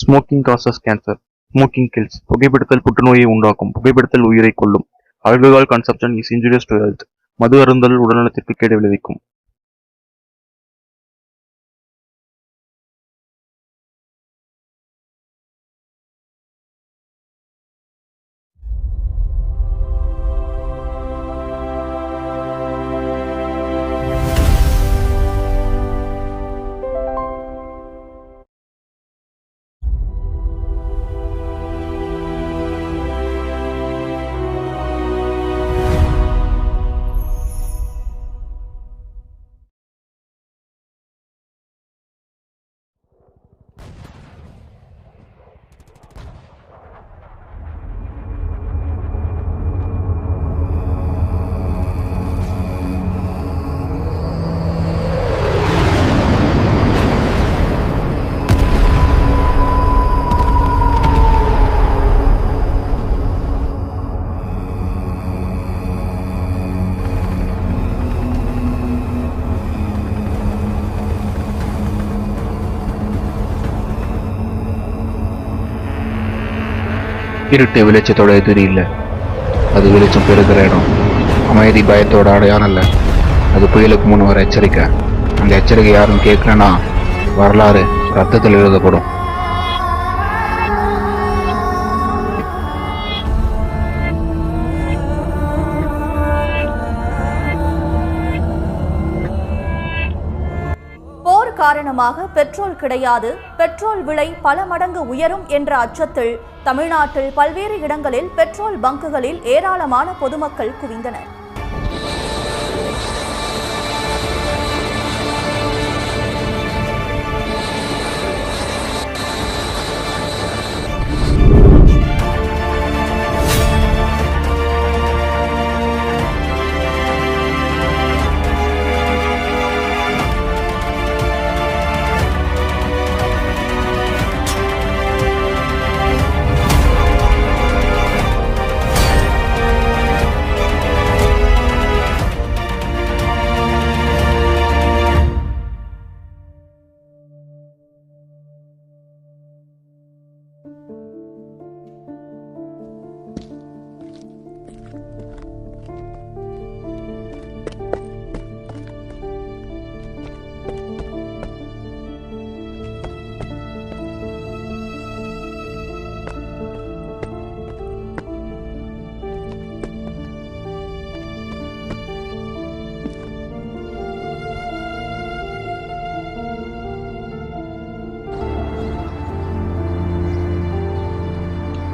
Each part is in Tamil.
Smoking causes cancer. Smoking kills. புகைப்பிடித்தல் புற்றுநோயை உண்டாக்கும். புகைப்பிடித்தல் உயிரை கொல்லும். Alcohol consumption is injurious to health. மது அருந்தல் உடல்நலத்திற்கு கேடு விளைவிக்கும். இருட்டு வெளிச்சத்தோட எதிரி இல்லை, அது வெளிச்சம் பெருகிற இடம். அமைதி பயத்தோட அடையாளம் இல்லை, அது புயலுக்கு முன் வர எச்சரிக்கை. அந்த எச்சரிக்கை யாரும் கேட்கலன்னா வரலாறு ரத்தத்தில் எழுதப்படும். காரணமாக பெட்ரோல் கிடையாது, பெட்ரோல் விலை பல மடங்கு உயரும் என்ற அச்சத்தில் தமிழ்நாட்டில் பல்வேறு இடங்களில் பெட்ரோல் பங்குகளில் ஏராளமான பொதுமக்கள் குவிந்தனர்.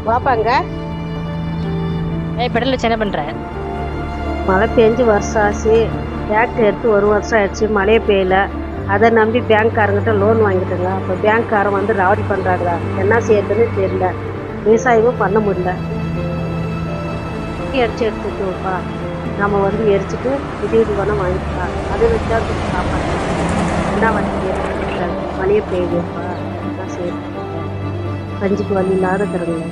வாப்பாங்க. பெடல் வச்சு என்ன பண்ற? மழை பெஞ்சு வருஷம் ஆச்சு, டிராக்டர் எடுத்து 1 வருஷம் ஆயிடுச்சு, மழையே பெய்யல. அதை நம்பி பேங்க்காரங்கிட்ட லோன் வாங்கிட்டுங்க. அப்போ பேங்க்காரன் வந்து ராவடி பண்ணுறாங்களா, என்ன செய்யறதுன்னு தெரியல, விவசாயமும் பண்ண முடியல. எரிச்சு எடுத்துக்கோப்பா, நம்ம வந்து எரிச்சுட்டு இது பணம் வாங்கிக்கலாம், அதை வச்சா சாப்பாடு என்ன வண்டி மழையே பெய்யுதுப்பா, என்ன செய்யறது, கஞ்சிக்கு வழி இல்லாத தருங்க.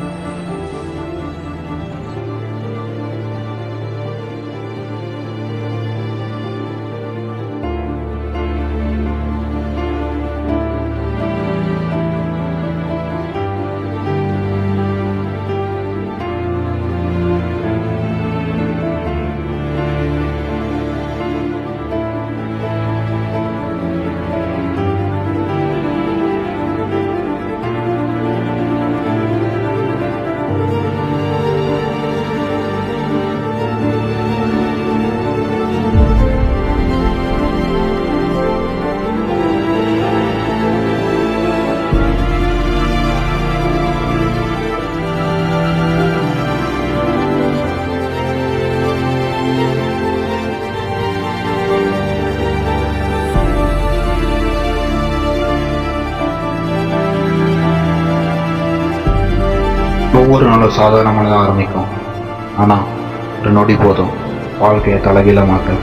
ஒவ்வொரு நாளும் சாதாரணமானதாக ஆரம்பிக்கும், ஆனால் ஒரு நொடி போதும் வாழ்க்கையை தலைகீழ மாற்ற.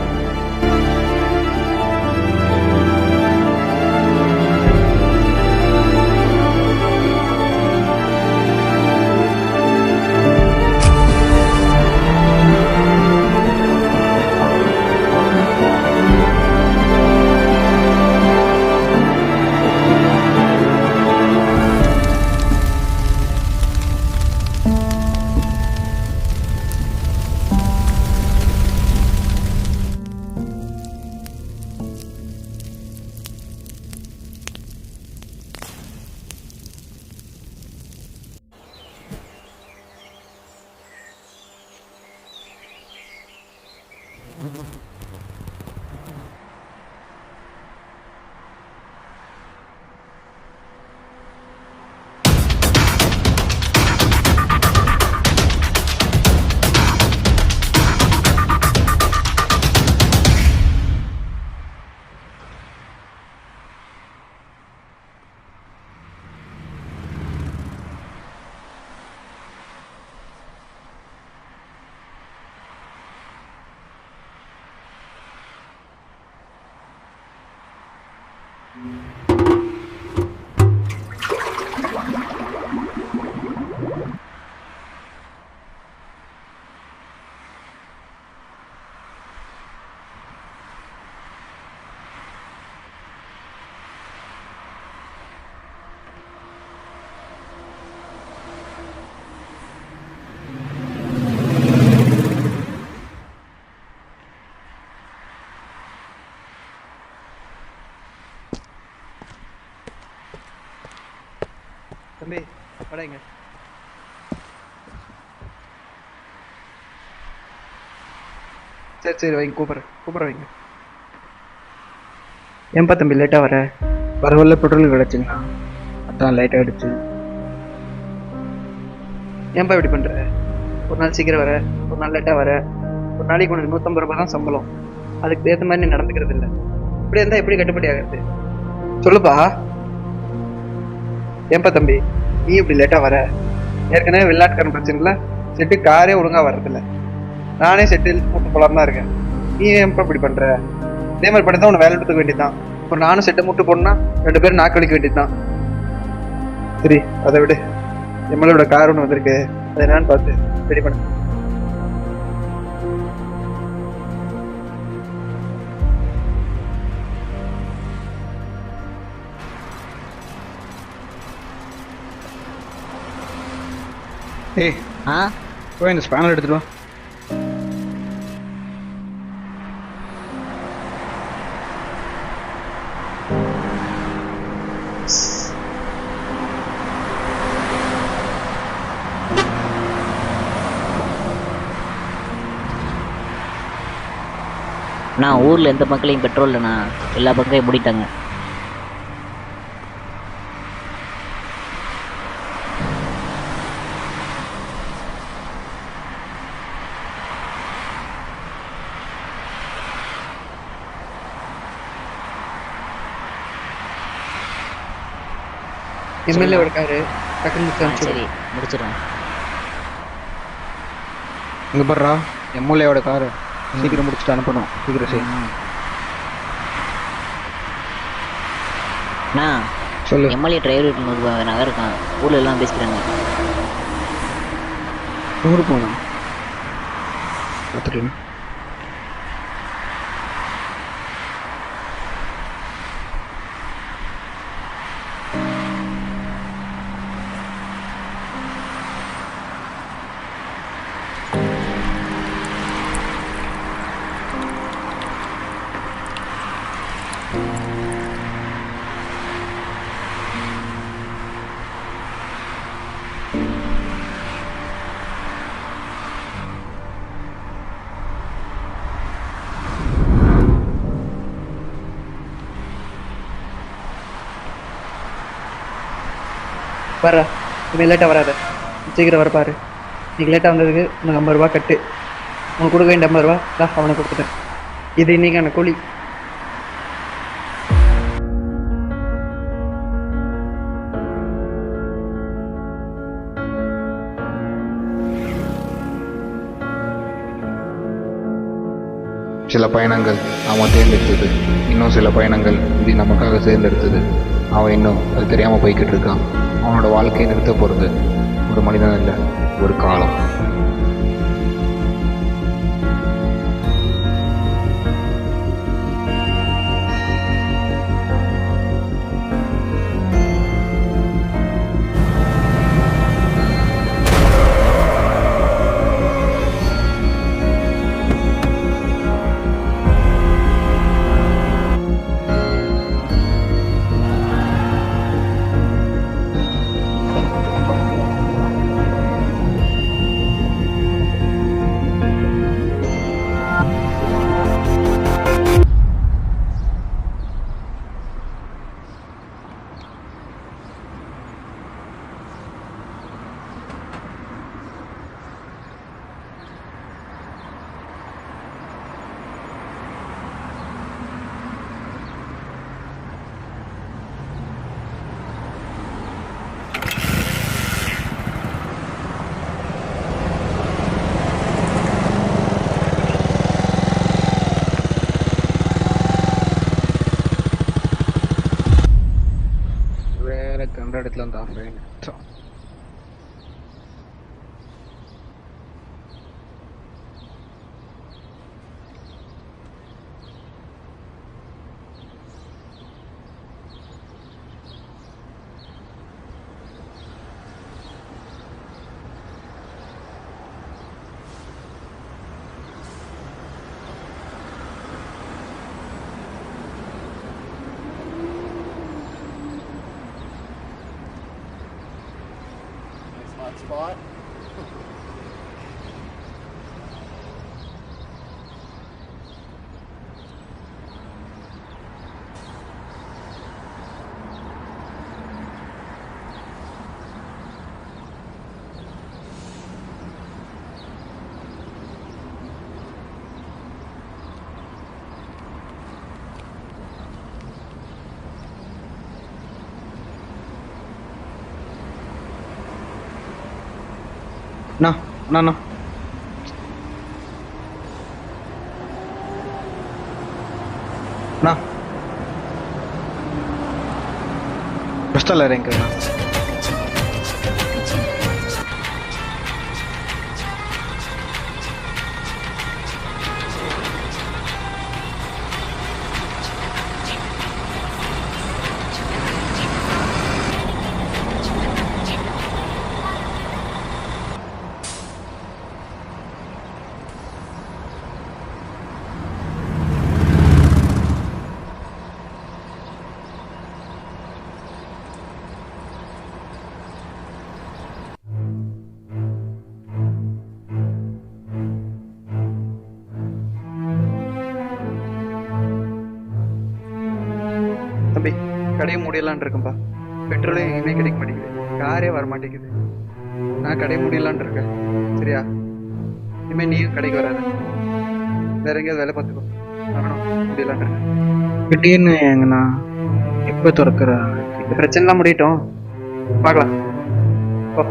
தம்பி படைங்க. சரி வைங்க, கூப்பிட்றேன் வைங்க. ஏன்பா தம்பி லேட்டாக வர? பரவாயில்ல, பெட்ரோல் கிடச்சிங்களா? அதான் லேட்டாக ஆகிடுச்சு. ஏன்பா இப்படி பண்ணுற? ஒரு நாள் சீக்கிரம் வர, ஒரு நாள் லேட்டாக வர. ஒரு நாளைக்கு உனக்கு 150 ரூபா தான் சம்பளம். அதுக்கு ஏற்ற மாதிரி நீ நடந்துக்கிறது இல்லை. இப்படி இருந்தால் எப்படி கட்டுப்படி ஆகிறது? சொல்லுப்பா. ஏன்பா தம்பி நீ இப்படி லேட்டாக வர? ஏற்கனவே வெளிநாட்டுக்காரன் பிரச்சனைல செட்டு காரே ஒழுங்காக வர்றதில்ல. நானே செட்டில் கூட்டு போலான்னு தான் இருக்கேன். நீ ஏன்ப்பா இப்படி பண்ணுற? இதே மாதிரி பண்ணி தான் உன்னை வேலை எடுத்துக்க வேண்டியதுதான். இப்போ நானும் செட்டை முட்டு போடணும்னா 2 பேரும் நாக்கு வலிக்க வேண்டியதுதான். சரி, அதை விடு. எம்எல்ஏட கார் ஒன்று வந்திருக்கு, அதை என்னன்னு பார்த்து ரெடி பண்ணு. ஏய் போய் இந்த ஸ்பேனர் எடுத்துட்டு வா. நான் ஊரில் எந்த பக்கலையும் பெட்ரோல் இல்லைண்ணா, எல்லா பக்கத்தையும் மூடிட்டாங்க. எம்எல்ஏ இருக்காரு, டக்குன்னு சரி முடிச்சிடுறேன். இங்கே போடுறா, எம்எல்ஏவோட காரு சீக்கிரம் முடிச்சுட்டு அனுப்பணும். சீக்கிரம் சரி. அண்ணா சொல்லு. எம்எல்ஏ டிரைவர் வீட்டில் 100 ரூபா நகை இருக்கான், ஊரில் எல்லாம் பேசிக்கிறாங்க. 100 போனா பார்த்துட்டு வர்றா. இனிமேல் லேட்டாக வராத, சீக்கிரம் வர பாரு. இன்னைக்கு லேட்டாக வந்ததுக்கு உனக்கு 50 ரூபா கட்டு. உனக்கு கொடுக்க வேண்டிய 50 ரூபா தான் அவனுக்கு கொடுத்துட்டேன். இது இன்னைக்கான கூலி. சில பயணங்கள் அவன் தேர்ந்தெடுத்தது, இன்னும் சில பயணங்கள் இது நமக்காக தேர்ந்தெடுத்தது. அவன் இன்னும் அது தெரியாமல் போய்கிட்டு இருக்கான். அவனோட வாழ்க்கையை நிறுத்த போகிறது ஒரு மனிதன் இல்லை, ஒரு காலம். கண்ட இடத்துல வந்து ஆஃப் ஆகிங்க. Spot. அண்ணா அண்ணா அண்ணா அண்ணா பஸ் ஸ்டாண்டில் இறங்கிக்கிறேண்ணா. தம்பி கடையை மூடிடலான் இருக்கேன்ப்பா. பெட்ரோலே எங்கேயுமே கிடைக்க மாட்டேங்குது, காரே வர மாட்டேங்குது. நான் கடையை மூடிடலான் இருக்கேன். சரியா? இனிமேல் நீயும் கடைக்கு வராத, வேற எங்கேயாவது வேலை பார்த்துக்கோ. நானும் முடியலான் இருக்கேன். திடீர்னு எங்கண்ணா எப்போ திறக்கிறா? இந்த பிரச்சனைலாம் முடியட்டும், பார்க்கலாம். ஓ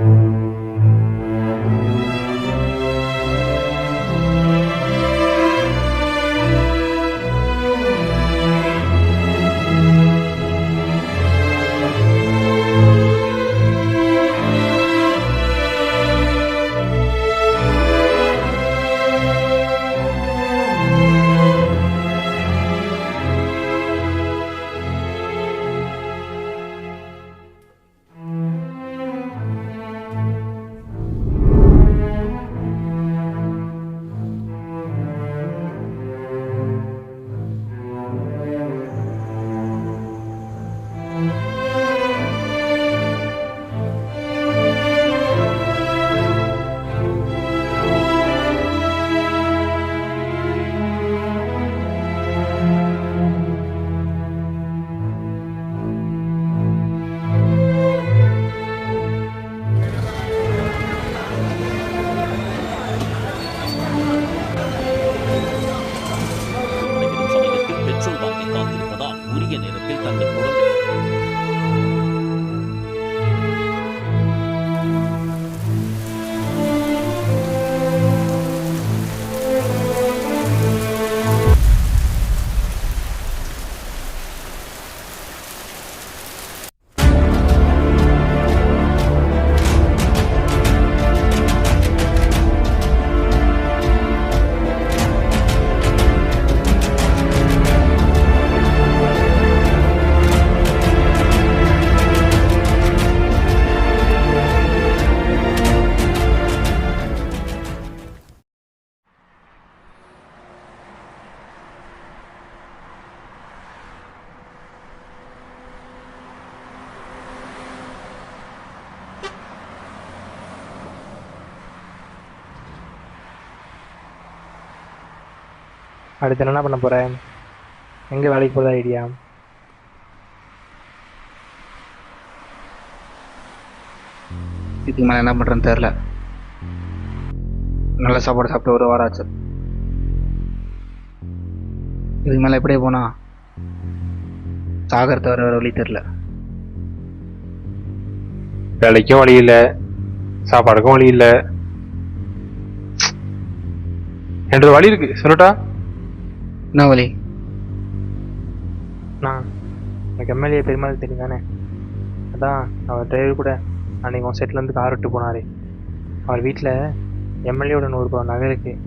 அடுத்து என்ன பண்ண போகிறேன்? எங்கே வேலைக்கு போகிறதா ஐடியா? இதுக்கு மேலே என்ன பண்ணுறேன்னு தெரில. நல்ல சாப்பாடு சாப்பிட்டு ஒரு வாரம் ஆச்சு. இதுக்கு மேலே எப்படியே போனா சாகர் தவிர வேறு வழி தெரில. வேலைக்கும் வழி இல்லை, சாப்பாடுக்கும் வழி இல்லை. என்ற வழி இருக்கு, சொல்லட்டா? என்ன வழி? நான் எனக்கு எம்எல்ஏ பெருமாள் தெரியும் தானே, அதான் அவர் டிரைவர் கூட அன்றைக்கி உன் செட்லேருந்து கார் விட்டு போனார். அவர் வீட்டில் எம்எல்ஏவோட 100 ரூபா நகை இருக்குது.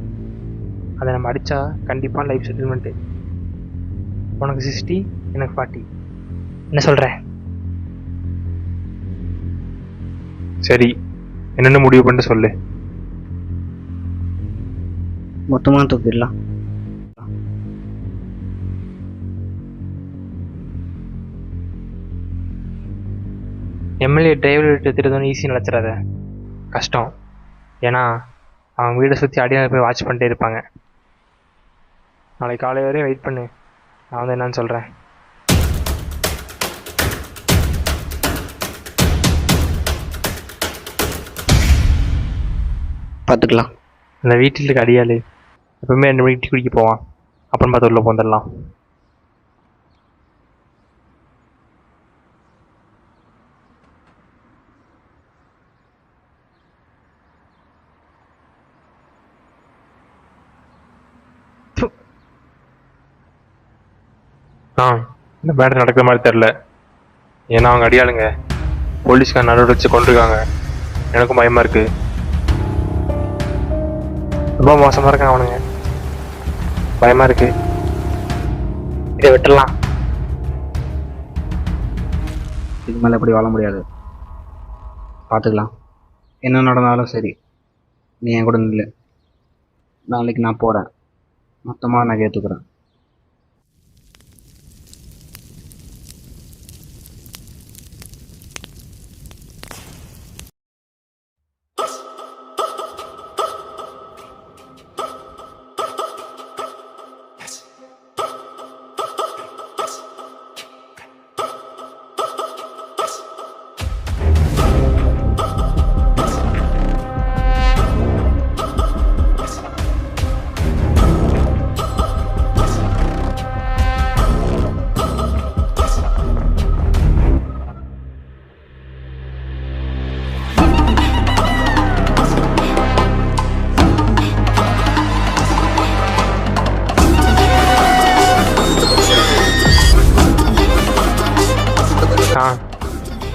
அதை நம்ம அடித்தா கண்டிப்பாக லைஃப் செட்டில்மெண்ட்டு. உனக்கு 60, எனக்கு 40. என்ன சொல்கிறேன்? சரி, என்னென்ன முடிவு பண்ணிட்டு சொல்லு. மொத்தமாக தூக்கிடலாம். எம்எல்ஏ டிரைவர் விட்டு திருத்தணும் ஈஸி நினச்சிடாத, கஷ்டம். ஏன்னா அவங்க வீடை சுற்றி அடியார் போய் வாட்ச் பண்ணிட்டே இருப்பாங்க. நாளைக்கு காலை வரையும் வெயிட் பண்ணு, நான் வந்து என்னன்னு சொல்கிறேன். பார்த்துக்கலாம். இந்த வீட்டில் இருக்க அடியாள் எப்பவுமே 2 மணிக்கு டீ குடிக்க போவான். அப்புறம் பார்த்து உள்ள போந்துடலாம். இந்த மேட்டர் நடக்கிற மாதிரி தெரில. ஏன்னா அவங்க அடியாளுங்க போலீஸ்கார நடுவில் வச்சு கொண்டிருக்காங்க. எனக்கும் பயமாக இருக்கு. ரொம்ப மோசமாக இருக்கான் அவனுங்க, பயமாக இருக்கு. இதை விட்டுடலாம். இதுக்கு மேலே எப்படி வாழ முடியாது. பார்த்துக்கலாம். என்ன நடந்தாலும் சரி, நீ என் கூட நில்லு. நாளைக்கு நான் போகிறேன், மொத்தமாக நான் ஏற்றுக்கிறேன்.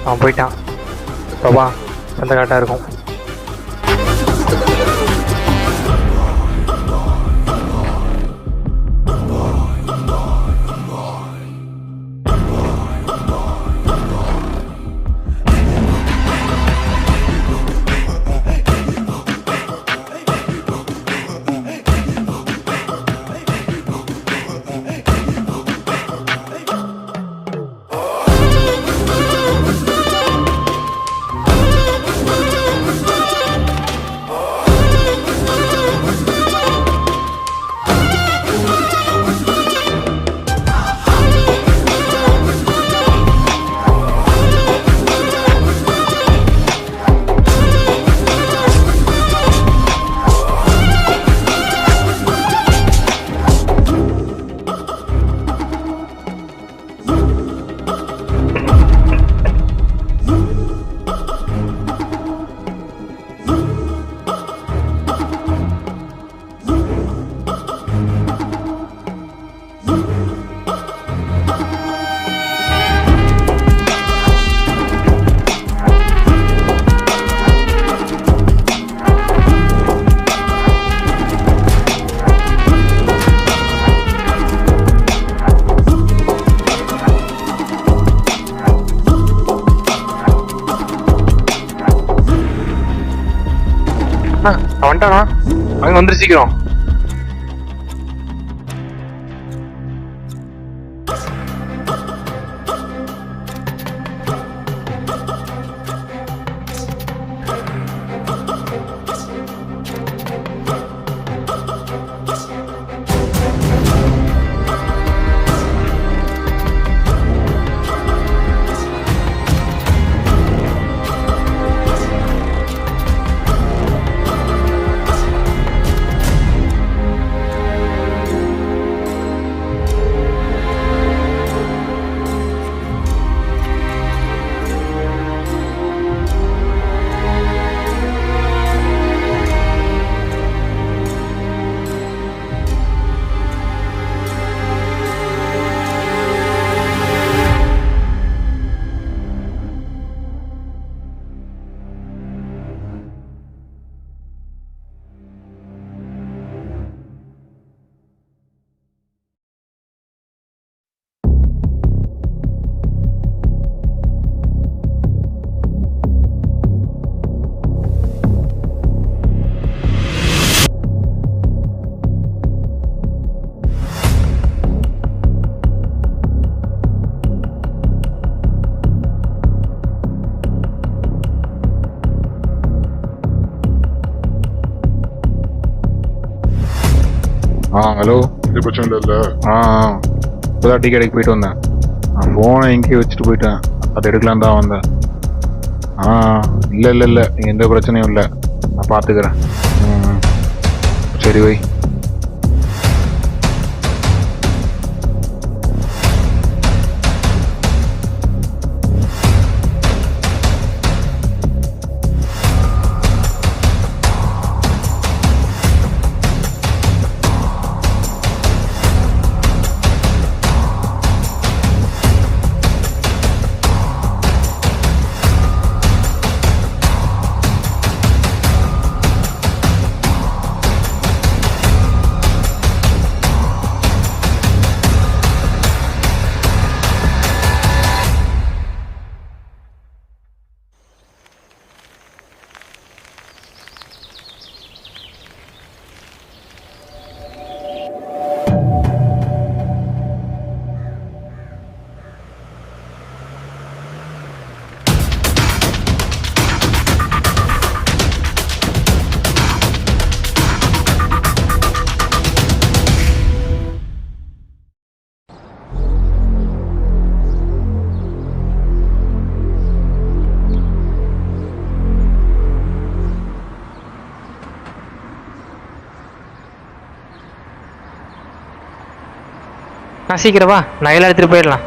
அவன் போயிட்டான். பாபா சொந்த காட்டாக இருக்கும். வந்துட்டானா? அங்கே வந்துரு சீக்கிரம். ஹலோ. இது பிரச்சனை இல்லைல்ல? இப்போதான் டீ கடைக்கு போயிட்டு வந்தேன். நான் ஃபோனை எங்கேயும் வச்சுட்டு போயிட்டேன். அதை எடுக்கலாம் தான் வந்தேன். இல்லை எந்த பிரச்சனையும் இல்லை, நான் பார்த்துக்கிறேன். சரி வை. நான் சீக்கிரம் வா, நகையெல்லாம் எடுத்துகிட்டு போயிடலாம்.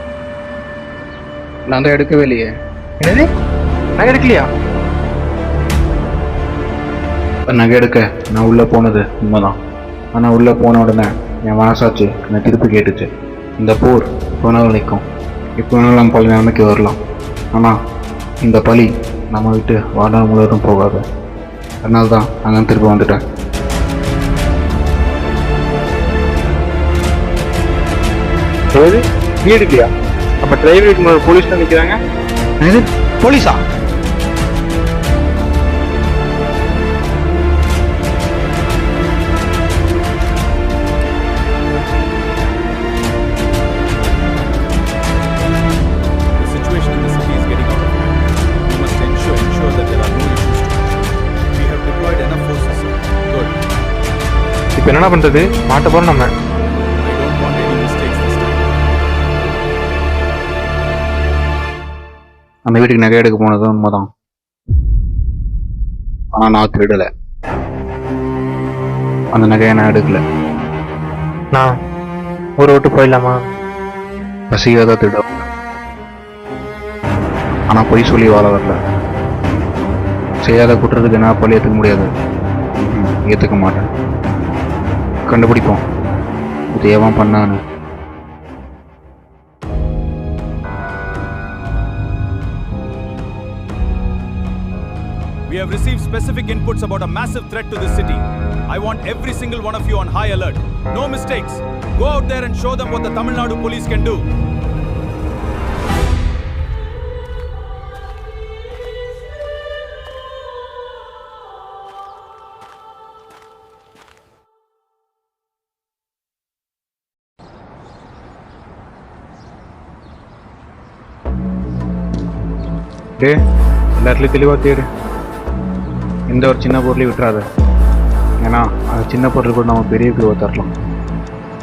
நான் தான் எடுக்கவே இல்லையே. என்னது, நகை எடுக்கலையா? நகை எடுக்க நான் உள்ளே போனது உண்மைதான். ஆனால் உள்ளே போன உடனே என் மனசாச்சு என்னை திருப்பி கேட்டுச்சு. இந்த போர் இப்போ நாள் நிற்கும், இப்போ வேணாலும் நம்ம பல நிலைமைக்கு வரலாம். ஆனால் இந்த பழி நம்ம விட்டு வாழ்நாள் முழுவதும் போகாது. அதனால தான் அங்கே திருப்பி வந்துட்டேன். ஏது நீ எடுக்கலையா? அப்ப டிரைவருக்கு முன்னாடி போலீஸ் தான் நிக்கிறாங்க. இது போலீஸா? இப்ப என்ன பண்றது? மாட்ட போறோம் நம்ம. அந்த வீட்டுக்கு நகை எடுக்க போனது உண்மைதான். ஆனால் நான் திருடலை. அந்த நகையை நான் எடுக்கல. நான் ஊரை விட்டு போயிடலாமா? பசியாத திருட. ஆனால் பொய் சொல்லி வாழ வரல. செய்யாத குற்றத்துக்கு என்ன பழி ஏற்றுக்க முடியாது. ஏற்றுக்க மாட்டேன். கண்டுபிடிப்போம் இது ஏன் பண்ணான்னு. We have received specific inputs about a massive threat to this city. I want every single one of you on high alert. No mistakes. Go out there and show them what the Tamil Nadu police can do. எல்லா இடத்துலையும் தெளிவாக தேடு. எந்த ஒரு சின்ன பொருளையும் விட்டுறாத. ஏன்னா அது சின்ன பொருள் கூட நம்ம பெரிய குழுவை தரலாம்.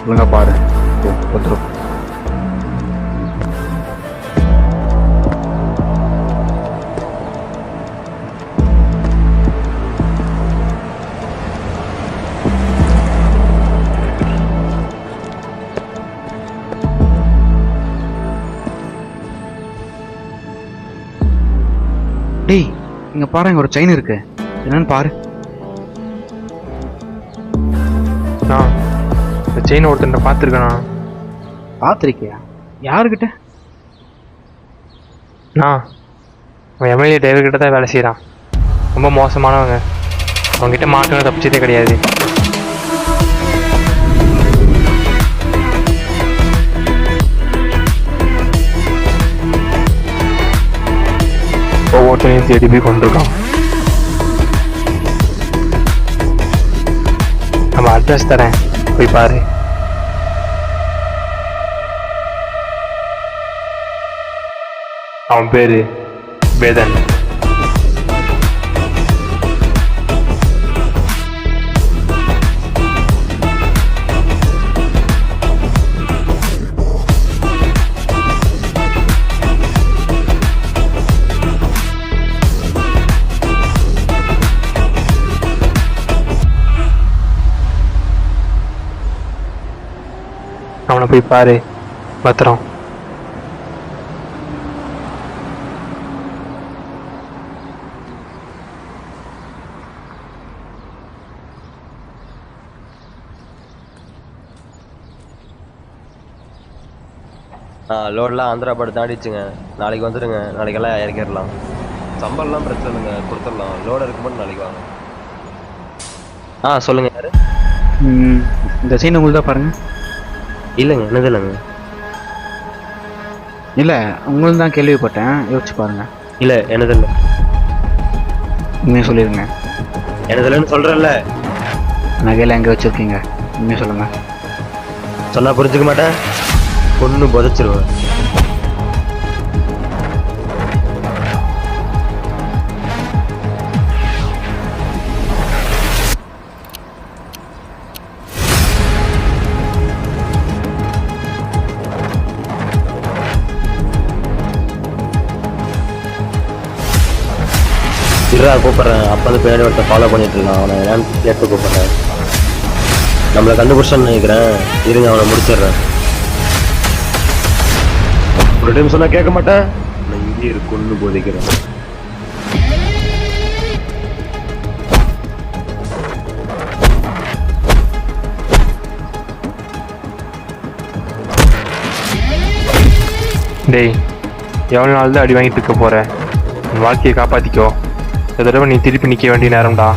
ஒழுங்கா பாரு. பத்திரம். டேய், இங்க பாரு, இங்க ஒரு செயின் இருக்கு. என்னன்னு பாரு. நான் இந்த செயின் ஒருத்தன் பார்த்துருக்கேண்ணா. பார்த்துருக்கியா? யாருக்கிட்ட? நான் அவன் எம்எல்ஏ டிரைவர்கிட்ட தான் வேலை செய்கிறான். ரொம்ப மோசமானவங்க. அவங்ககிட்ட மாட்டணும் தப்பிச்சதே கிடையாது. ஒவ்வொருத்தனையும் தேடி போய் கொண்டிருக்கான். நம்ம அட்ரஸ் தரேன், போய் பாரு. அவன் பேரு வேதன். போய் பாரு. பத்திரம். லோடெலாம் ஆந்திராபாடு தாண்டிச்சுங்க. நாளைக்கு வந்துடுங்க. நாளைக்கெல்லாம் இறக்கிடலாம். சம்பளம்லாம் பிரச்சனை இல்லைங்க, கொடுத்துடலாம். லோடு இருக்கும்போது நாளைக்கு வாங்க. சொல்லுங்க. யாரு? இந்த சீன் உங்களுக்கு தான் பாருங்க. இல்லைங்க, என்னது இல்லைங்க. இல்லை உங்களுக்கு தான் கேள்விப்பட்டேன், யோசிச்சு பாருங்க. இல்லை, என்னது இல்லை. உண்மையாக சொல்லிடுங்க. என்னது இல்லைன்னு சொல்கிறேன்ல. நகையில் எங்கே வச்சுருக்கீங்க? உண்மையாக சொல்லுங்கள். சொன்னால் புரிஞ்சுக்க மாட்டேன். பொண்ணு புதைச்சிருவேன். கூப்பிட்றேன். அப்போ வந்து பின்னாடி ஒருத்தர் ஃபாலோ பண்ணிட்டு இருக்கான். அவனை ஏன்னு கேட்டு கூப்பிட்றேன். நம்மளை கண்டுபிடிச்சான்னு நினைக்கிறேன். இருங்க, அவனை முடிச்சிடுறேன். ஒரு டைம் சொன்னா கேட்க மாட்டேன். நான் இங்கே கொண்டு போதிக்கிறேன். டேய், எவ்வளோ நாள் தான் அடி வாங்கிட்டு இருக்க போற? உன் வாழ்க்கையை காப்பாத்திக்கோ. இந்த தடவை நீ திருப்பி நிற்க வேண்டிய நேரம்டா.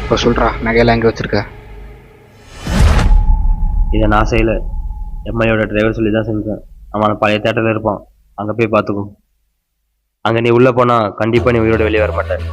இப்போ சொல்கிறா, நகையெல்லாம் எங்கே வச்சுருக்க? இதை நான் செய்யலை. எம்ஐயோட டிரைவர் சொல்லி தான் செஞ்சேன். அவனை பழைய தேட்டரில் இருப்பான், அங்கே போய் பார்த்துக்கும். அங்கே நீ உள்ளே போனால் கண்டிப்பாக நீ உயிரோட வெளியே வர மாட்டேன்.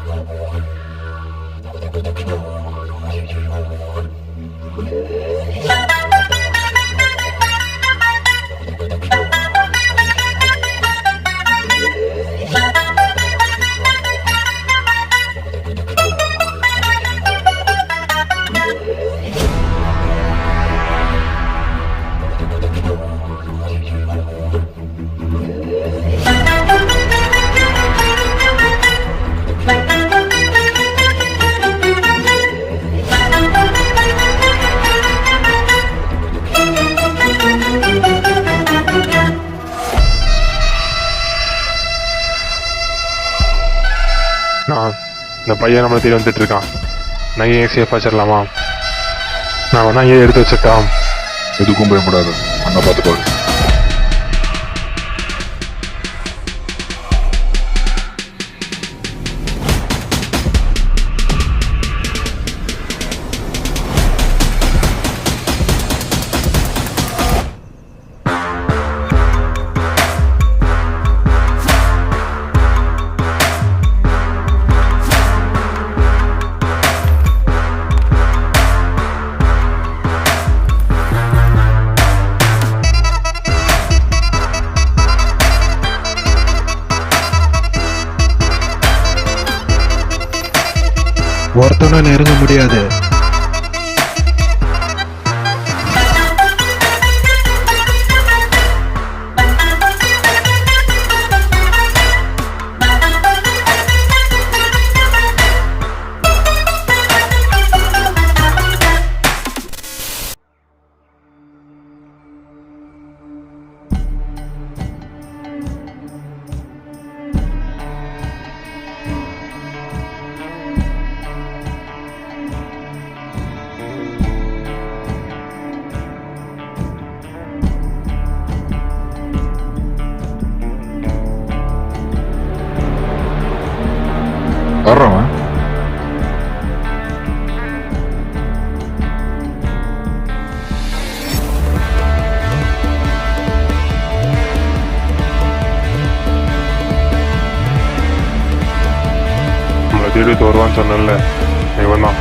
இந்த பையன் நம்மளை தேடி வந்துட்டு இருக்கான். நகையை சேஃபாக வச்சிடலாமா? நான் வேணா ஏன் எடுத்து வச்சிட்டான். எதுக்கும் பயப்படாது, அண்ணா பார்த்துக்கோ. ஒருத்தனை நெருங்க முடியாது. வர்றவன் நம்மளை தேடிட்டு வருவான்னு சொன்னல, இவன் தான்.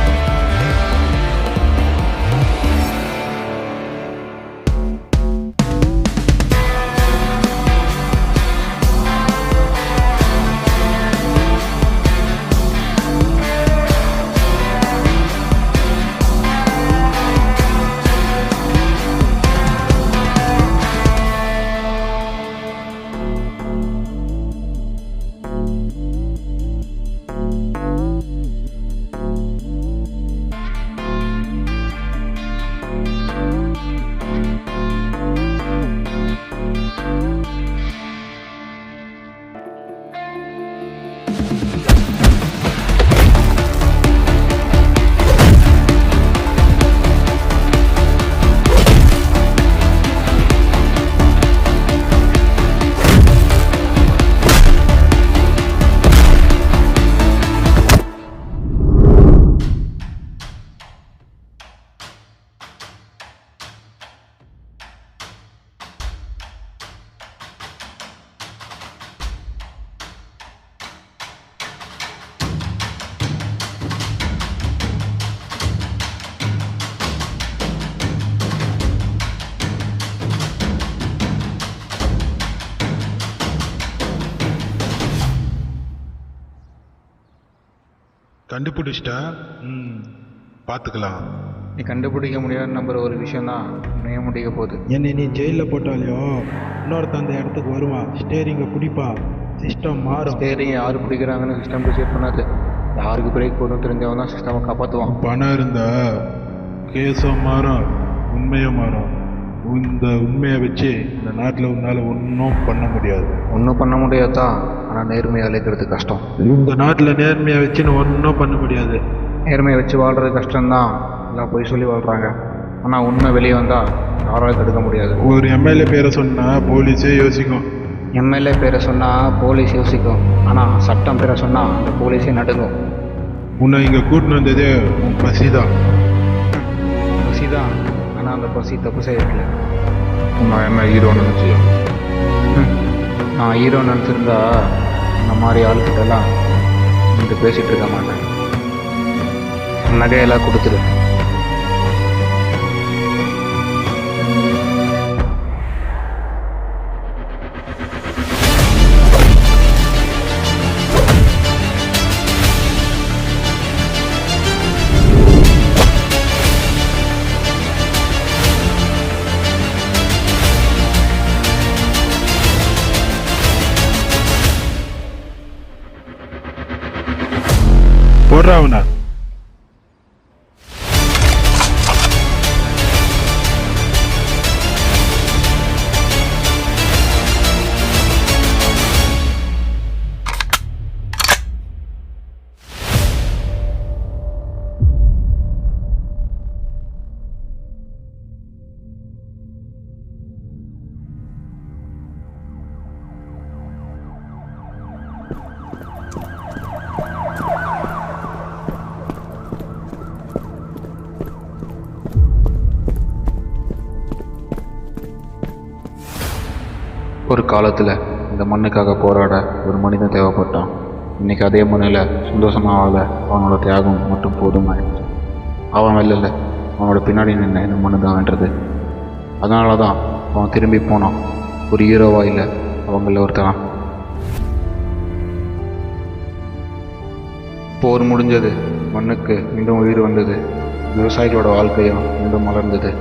கண்டுபிடிச்சிட்டா பார்த்துக்கலாம். நீ கண்டுபிடிக்க முடியாத நம்புற ஒரு விஷயம்தான் உன்னைய முடிக்க போகுது. என்னை நீ ஜெயிலில் போட்டாலையும் இன்னொருத்த அந்த இடத்துக்கு வருவான், ஸ்டேரிங்கை பிடிப்பான், சிஸ்டம் மாறும். ஸ்டேரிங் யார் பிடிக்கிறாங்கன்னு சிஸ்டம் டிசைட் பண்ணாது. யாருக்கு பிரேக் போடணும் தெரிஞ்சவன் தான் சிஸ்டமை காப்பாற்றுவான். பணம் இருந்தா கேஸும் மாறும், உண்மையும் மாறும். இந்த உண்மையை வச்சு இந்த நாட்டில் உன்னால் ஒன்றும் பண்ண முடியாது. ஒன்றும் பண்ண முடியாதான், ஆனால் நேர்மையை அழைக்கிறது கஷ்டம். இந்த நாட்டில் நேர்மையை வச்சுன்னு ஒன்றும் பண்ண முடியாது. நேர்மையை வச்சு வாழ்கிறது கஷ்டம்தான். எல்லாம் போய் சொல்லி வாழ்கிறாங்க. ஆனால் உண்மை வெளியே வந்தால் யாராலும் தடுக்க முடியாது. ஒரு எம்எல்ஏ பேரை சொன்னால் போலீஸே யோசிக்கும். எம்எல்ஏ பேரை சொன்னால் போலீஸ் யோசிக்கும், ஆனால் சட்டம் பேரை சொன்னால் அந்த போலீஸே நடுங்கும். உன்னை இங்கே கூட்டின்னு வந்ததே உன் பசி தான். பசி தான், ஆனால் அந்த பசி தப்பு செய்யல. நான் என்ன ஹீரோ நினச்சியா? நான் ஹீரோ நினச்சிருந்தா இந்த மாதிரி ஆளுக்கிட்டெல்லாம் இந்த பேசிகிட்டு இருக்க மாட்டேன். நகையெல்லாம் கொடுத்துரு. போடுறா அவனை. ஒரு காலத்தில் இந்த மண்ணுக்காக போராட ஒரு மனிதன் தேவைப்பட்டான். இன்றைக்கி அதே மண்ணில் சந்தோஷமாக வாழ அவனோட தியாகம் மட்டும் போதுமாயிடுச்சு. அவன் வெல்லல, அவனோட பின்னாடி நின்று இந்த மண்ணு தான் வென்றது. அதனால தான் அவன் திரும்பி போனான். ஒரு ஹீரோவா இல்லை, அவங்கள ஒருத்தனா. போர் முடிஞ்சது, மண்ணுக்கு மீண்டும் உயிர் வந்தது. விவசாயிகளோட வாழ்க்கையும் மீண்டும் மலர்ந்தது.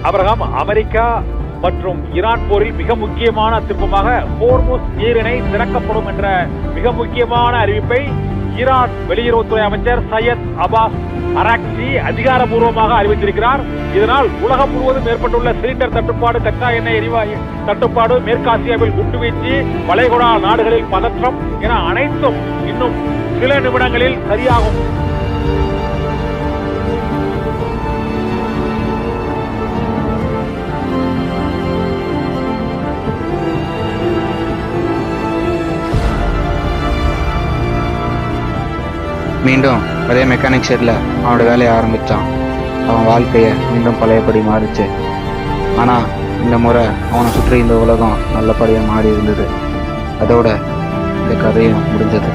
ஆபிரகாம், அமெரிக்கா மற்றும் ஈரான் போரில் மிக முக்கியமான திருப்பமாக ஹோர்முஸ் நீரிணை திறக்கப்படும் என்ற மிக முக்கியமான அறிவிப்பை ஈரான் வெளியுறவுத்துறை அமைச்சர் சையத் அப்பாஸ் அராக்சி அதிகாரப்பூர்வமாக அறிவித்திருக்கிறார். இதனால் உலகம் முழுவதும் ஏற்பட்டுள்ள சிலிண்டர் தட்டுப்பாடு, கச்சா எண்ணெய் எரிவாயு தட்டுப்பாடு, மேற்காசியாவில் குண்டுவீச்சு, வளைகுடா நாடுகளில் பதற்றம் என அனைத்தும் இன்னும் சில நிமிடங்களில் சரியாகும். மீண்டும் அதே மெக்கானிக் ஷெட்டில் அவனோட வேலையை ஆரம்பித்தான். அவன் வாழ்க்கையை மீண்டும் பழையபடி மாறிச்சு. ஆனால் இந்த முறை அவனை சுற்றி இந்த உலகம் நல்லபடியாக மாறி இருந்தது. அதோட இந்த கதையும் முடிஞ்சது.